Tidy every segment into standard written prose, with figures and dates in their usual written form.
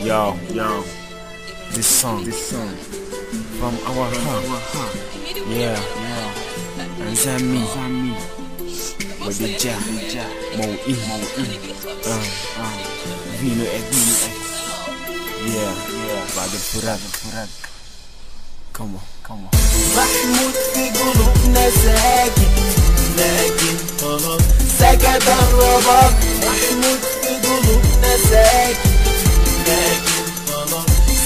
Yo, this song from our heart. Yeah, and that me with the Jah, Moe, Vino X. Yeah, بعد الفراق. Come on. محمود في قلوبنا ساكن، لكن سكت الرباب. محمود في قلوبنا ساكن، لكن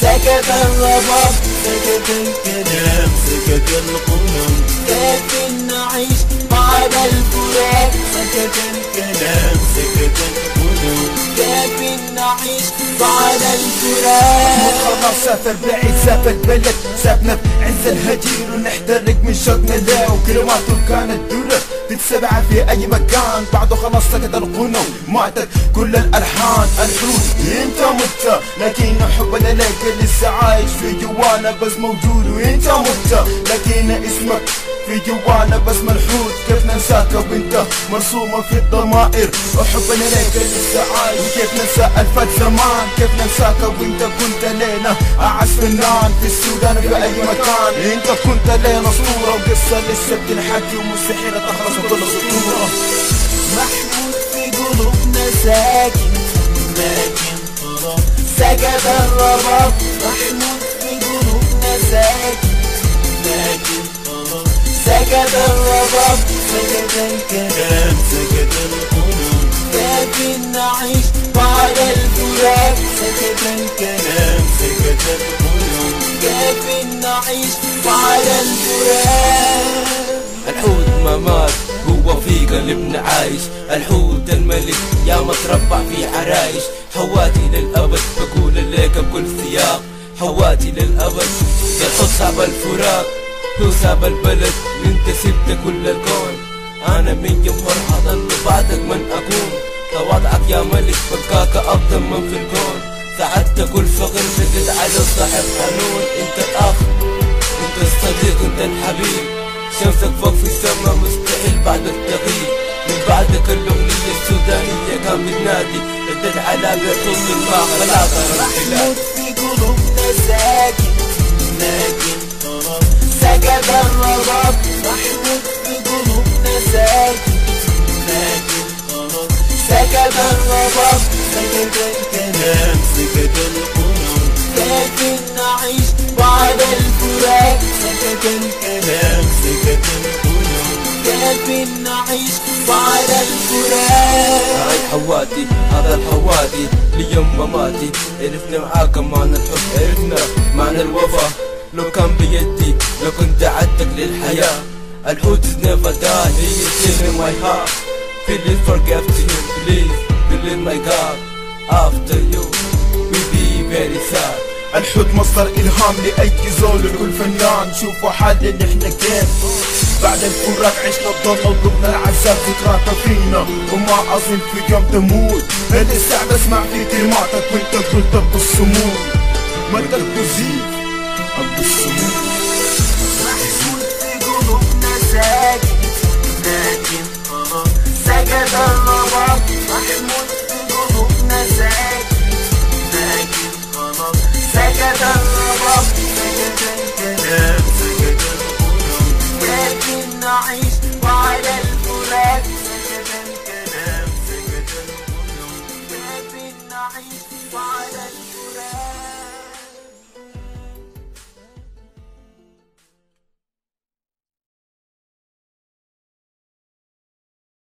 سكت الرباب. سكت الكلام، سكت القلوب، كيف نعيش بعد الفراق. سكت الكلام، سكت القلوب، كيف نعيش بعد الفراق. خلاص سافر بعيد، سافر بلد، سابنا بعز الهجير ونحترق من شوقنا له. وكلماته كانت درر تتسمع في اي مكان. بعده خلاص سكت القنو، ماتت كل الالحان. الحروف انت مت، لكن حبنا لك لسه عايش في جوانا، بس موجود وانت مت. لكن اسمك في جوانا بس ملحوظ، كيف ننساك وانت مرسومة في الضمائر. وحبنا لك لسه عايش، وكيف ننسى الفات زمان. كيف ننساك وانت كنت لينا اعز فنان في السودان في اي مكان. انت كنت لينا اسطورة، وقصة لسه بتنحكي ومستحيل تخلص كل سطورة. محمود في قلوبنا ساكن، لكن سكت الرباب. محمود في قلوبنا ساكن، لكن سكت الرباب. سكت الكلام، سكت القلوب، كيف نعيش بعد الفراق. سكت الكلام، سكت القلوب، كيف نعيش بعد الفراق. الحوت ما مات، هو في قلبنا عايش. الحوت الملك يا ما تربع في عرايش. حواتي للأبد بقول لك بكل سياق، حواتي للأبد. يا الحوت صعب الفراق، هو ساب البلد، انت سبت كل الكون. انا من يوم فرحة ضل بعدك من اكون. تواضعك يا ملك بكاك افضل من في الكون. ساعدت كل فقر سجد على صاحب حنون. انت الاخ، انت الصديق، انت الحبيب. شمسك فوق في السما مستحيل بعدك تغيب. من بعدك الاغنية السودانية كان بتنادي، ردت على بيرطوس الماء خلاص. محمود في قلوبنا ساكن، لكن سكت الرباب. محمود في قلوبنا ساكن، لكن سكت الرباب. سكت الكلام، سكت القلوب، كيف نعيش بعد الفراق. سكت الكلام، سكت القلوب، كيف نعيش بعد الفراق. هاي حواتي، هذا الحوادي ليوم مماتي. عرفنا معاك معنى الحب، عرفنا معنى الوفا. لو كان بيدي لو كنت عدتك للحياة. الحوت is never die, he is still in my heart. Please forgive to him, please believe my God. After you we be very sad. الحوت مصدر الهام لاي زول لكل فنان. شوفوا حالنا احنا كيف بعد الفراق عشنا الضل وضربنا العذاب ذكراتها فينا. وما اظن في يوم تموت، لسه بسمع في كلماتك وانت قلت بالصمود. ما تركوا زيد محمود في قلوبنا ساكن، لكن سكت الرباب. محمود في قلوبنا ساكن، لكن سكت الرباب. سكت الكلام، سكت القلوب، كيف نعيش بعد الفراق. سكت الكلام، سكت القلوب، كيف نعيش بعد الفراق.